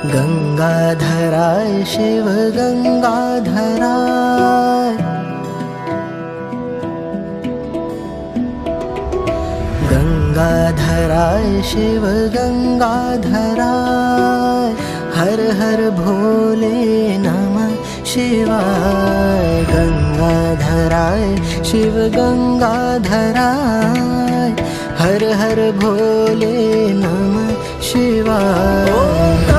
गंगाधराय शिव गंगाधराय, गंगाधराय शिव गंगाधराय, हर हर भोले नमः शिवाय। गंगाधराय शिव गंगाधराय, हर हर भोले नमः शिवाय।